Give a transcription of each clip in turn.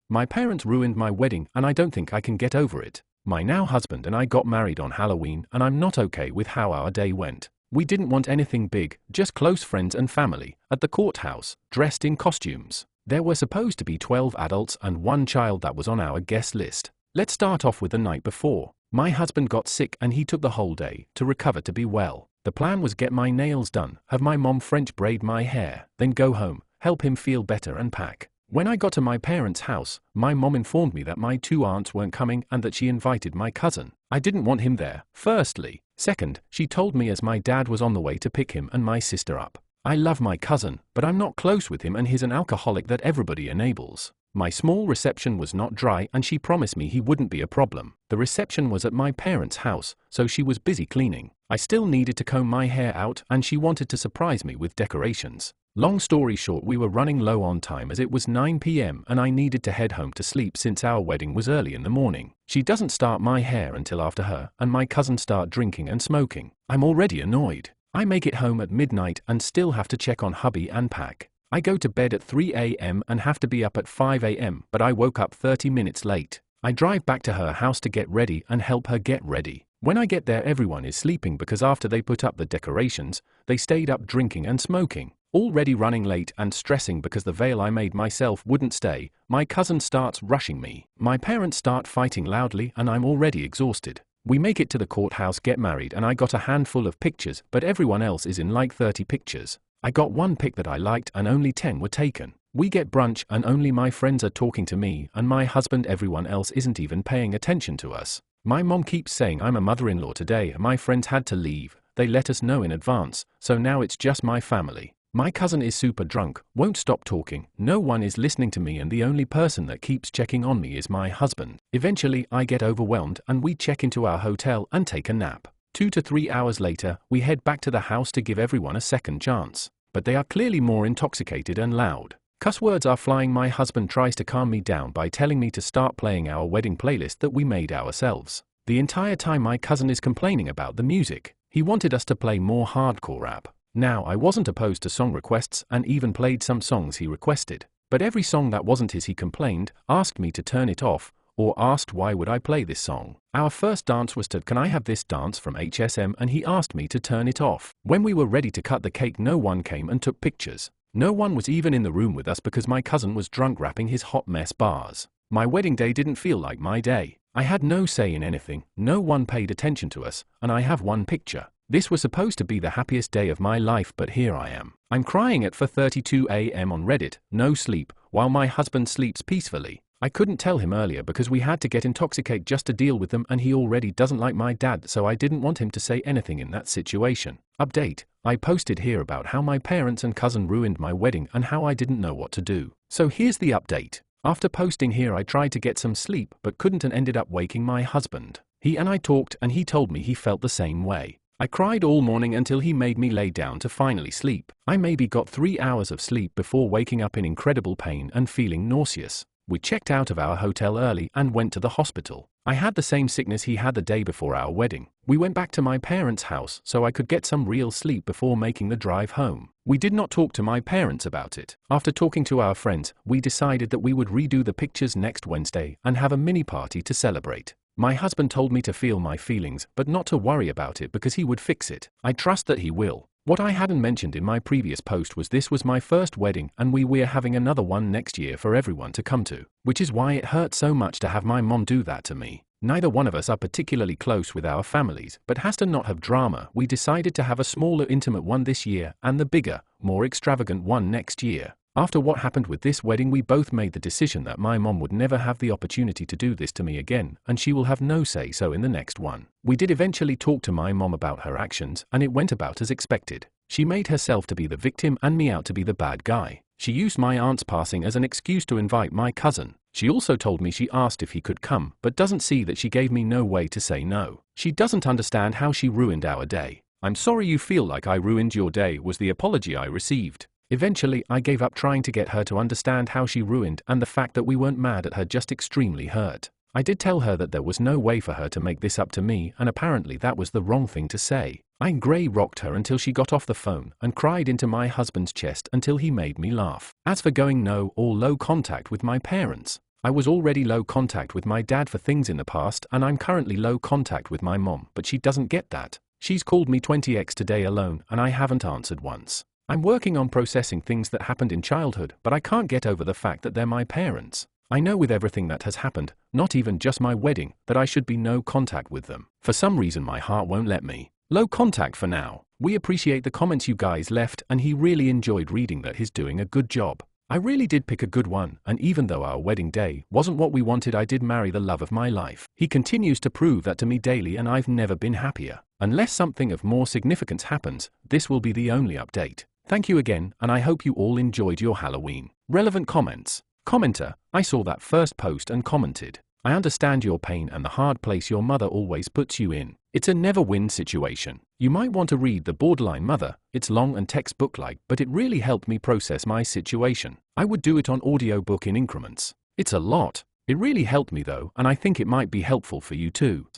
My parents ruined my wedding and I don't think I can get over it. My now husband and I got married on Halloween and I'm not okay with how our day went. We didn't want anything big, just close friends and family, at the courthouse, dressed in costumes. There were supposed to be 12 adults and 1 child that was on our guest list. Let's start off with the night before. My husband got sick and he took the whole day to recover to be well. The plan was get my nails done, have my mom French braid my hair, then go home, help him feel better and pack. When I got to my parents' house, my mom informed me that my 2 aunts weren't coming and that she invited my cousin. I didn't want him there, firstly. Second, she told me as my dad was on the way to pick him and my sister up. I love my cousin, but I'm not close with him and he's an alcoholic that everybody enables. My small reception was not dry and she promised me he wouldn't be a problem. The reception was at my parents' house, so she was busy cleaning. I still needed to comb my hair out and she wanted to surprise me with decorations. Long story short, we were running low on time as it was 9 p.m. and I needed to head home to sleep since our wedding was early in the morning. She doesn't start my hair until after her and my cousin start drinking and smoking. I'm already annoyed. I make it home at midnight and still have to check on hubby and pack. I go to bed at 3 a.m. and have to be up at 5 a.m. but I woke up 30 minutes late. I drive back to her house to get ready and help her get ready. When I get there everyone is sleeping because after they put up the decorations, they stayed up drinking and smoking. Already running late and stressing because the veil I made myself wouldn't stay, my cousin starts rushing me. My parents start fighting loudly and I'm already exhausted. We make it to the courthouse, get married and I got a handful of pictures but everyone else is in like 30 pictures. I got 1 pic that I liked and only 10 were taken. We get brunch and only my friends are talking to me and my husband, everyone else isn't even paying attention to us. My mom keeps saying I'm a mother-in-law today and my friends had to leave, they let us know in advance, so now it's just my family. My cousin is super drunk, won't stop talking, no one is listening to me and the only person that keeps checking on me is my husband. Eventually I get overwhelmed and we check into our hotel and take a nap. 2 to 3 hours later, we head back to the house to give everyone a second chance. But they are clearly more intoxicated and loud. Cuss words are flying. My husband tries to calm me down by telling me to start playing our wedding playlist that we made ourselves. The entire time my cousin is complaining about the music. He wanted us to play more hardcore rap. Now I wasn't opposed to song requests and even played some songs he requested. But every song that wasn't his he complained, asked me to turn it off, or asked why would I play this song. Our first dance was to Can I Have This dance from HSM and he asked me to turn it off. When we were ready to cut the cake no one came and took pictures. No one was even in the room with us because my cousin was drunk rapping his hot mess bars. My wedding day didn't feel like my day. I had no say in anything, no one paid attention to us, and I have 1 picture. This was supposed to be the happiest day of my life but here I am. I'm crying at 4:32 a.m. on Reddit, no sleep, while my husband sleeps peacefully. I couldn't tell him earlier because we had to get intoxicated just to deal with them and he already doesn't like my dad so I didn't want him to say anything in that situation. Update, I posted here about how my parents and cousin ruined my wedding and how I didn't know what to do. So here's the update. After posting here I tried to get some sleep but couldn't and ended up waking my husband. He and I talked and he told me he felt the same way. I cried all morning until he made me lay down to finally sleep. I maybe got 3 hours of sleep before waking up in incredible pain and feeling nauseous. We checked out of our hotel early and went to the hospital. I had the same sickness he had the day before our wedding. We went back to my parents' house so I could get some real sleep before making the drive home. We did not talk to my parents about it. After talking to our friends, we decided that we would redo the pictures next Wednesday and have a mini party to celebrate. My husband told me to feel my feelings but not to worry about it because he would fix it. I trust that he will. What I hadn't mentioned in my previous post was this was my first wedding and we're having another one next year for everyone to come to, which is why it hurt so much to have my mom do that to me. Neither one of us are particularly close with our families, but has to not have drama, we decided to have a smaller intimate one this year and the bigger, more extravagant one next year. After what happened with this wedding we both made the decision that my mom would never have the opportunity to do this to me again and she will have no say so in the next one. We did eventually talk to my mom about her actions and it went about as expected. She made herself to be the victim and me out to be the bad guy. She used my aunt's passing as an excuse to invite my cousin. She also told me she asked if he could come but doesn't see that she gave me no way to say no. She doesn't understand how she ruined our day. I'm sorry you feel like I ruined your day was the apology I received. Eventually, I gave up trying to get her to understand how she ruined and the fact that we weren't mad at her, just extremely hurt. I did tell her that there was no way for her to make this up to me and apparently that was the wrong thing to say. I grey rocked her until she got off the phone and cried into my husband's chest until he made me laugh. As for going no or low contact with my parents, I was already low contact with my dad for things in the past, and I'm currently low contact with my mom, but she doesn't get that. She's called me 20x today alone, and I haven't answered once. I'm working on processing things that happened in childhood, but I can't get over the fact that they're my parents. I know with everything that has happened, not even just my wedding, that I should be no contact with them. For some reason my heart won't let me. Low contact for now. We appreciate the comments you guys left, and he really enjoyed reading that. He's doing a good job. I really did pick a good one, and even though our wedding day wasn't what we wanted, I did marry the love of my life. He continues to prove that to me daily, and I've never been happier. Unless something of more significance happens, this will be the only update. Thank you again, and I hope you all enjoyed your Halloween. Relevant comments. Commenter, I saw that first post and commented. I understand your pain and the hard place your mother always puts you in. It's a never-win situation. You might want to read The Borderline Mother. It's long and textbook-like, but it really helped me process my situation. I would do it on audiobook in increments. It's a lot. It really helped me though, and I think it might be helpful for you too.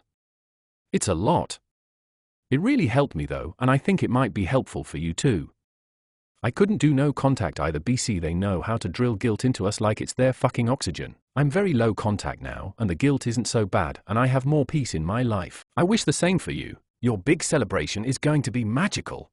It's a lot. It really helped me though, and I think it might be helpful for you too. I couldn't do no contact either. BC, they know how to drill guilt into us like it's their fucking oxygen. I'm very low contact now, and the guilt isn't so bad, and I have more peace in my life. I wish the same for you. Your big celebration is going to be magical.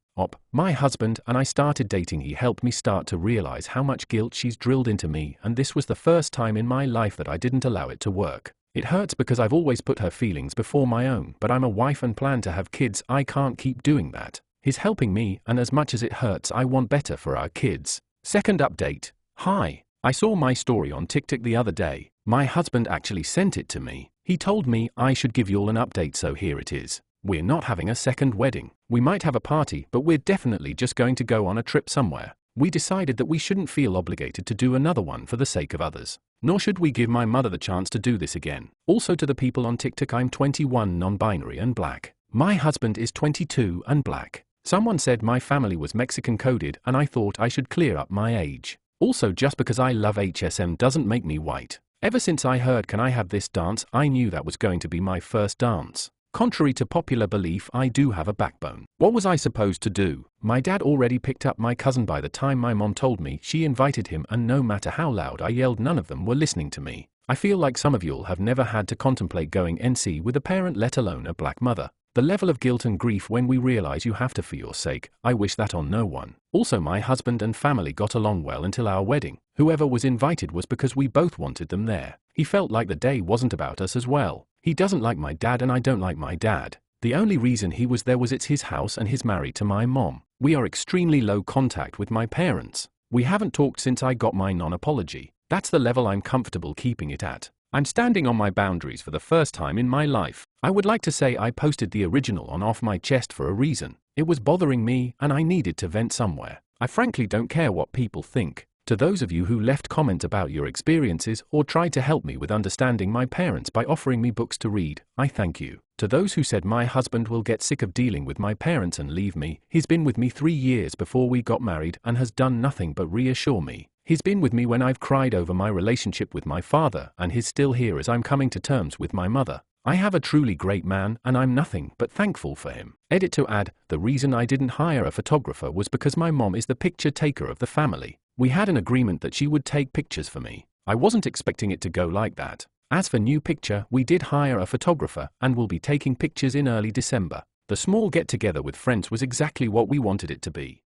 My husband and I started dating. He helped me start to realize how much guilt she's drilled into me, and this was the first time in my life that I didn't allow it to work. It hurts because I've always put her feelings before my own, but I'm a wife and plan to have kids. I can't keep doing that. He's helping me, and as much as it hurts, I want better for our kids. Second update. Hi. I saw my story on TikTok the other day. My husband actually sent it to me. He told me I should give y'all an update, so here it is. We're not having a second wedding. We might have a party, but we're definitely just going to go on a trip somewhere. We decided that we shouldn't feel obligated to do another one for the sake of others. Nor should we give my mother the chance to do this again. Also, to the people on TikTok, I'm 21, non-binary and black. My husband is 22 and black. Someone said my family was Mexican coded, and I thought I should clear up my age. Also, just because I love HSM doesn't make me white. Ever since I heard "Can I have this dance?" I knew that was going to be my first dance. Contrary to popular belief, I do have a backbone. What was I supposed to do? My dad already picked up my cousin by the time my mom told me she invited him, and no matter how loud I yelled, none of them were listening to me. I feel like some of y'all have never had to contemplate going NC with a parent, let alone a black mother. The level of guilt and grief when we realize you have to for your sake, I wish that on no one. Also, my husband and family got along well until our wedding. Whoever was invited was because we both wanted them there. He felt like the day wasn't about us as well. He doesn't like my dad and I don't like my dad. The only reason he was there was it's his house and he's married to my mom. We are extremely low contact with my parents. We haven't talked since I got my non-apology. That's the level I'm comfortable keeping it at. I'm standing on my boundaries for the first time in my life. I would like to say I posted the original on Off My Chest for a reason. It was bothering me and I needed to vent somewhere. I frankly don't care what people think. To those of you who left comments about your experiences or tried to help me with understanding my parents by offering me books to read, I thank you. To those who said my husband will get sick of dealing with my parents and leave me, he's been with me 3 years before we got married and has done nothing but reassure me. He's been with me when I've cried over my relationship with my father, and he's still here as I'm coming to terms with my mother. I have a truly great man, and I'm nothing but thankful for him. Edit to add, the reason I didn't hire a photographer was because my mom is the picture taker of the family. We had an agreement that she would take pictures for me. I wasn't expecting it to go like that. As for new picture, we did hire a photographer, and will be taking pictures in early December. The small get-together with friends was exactly what we wanted it to be.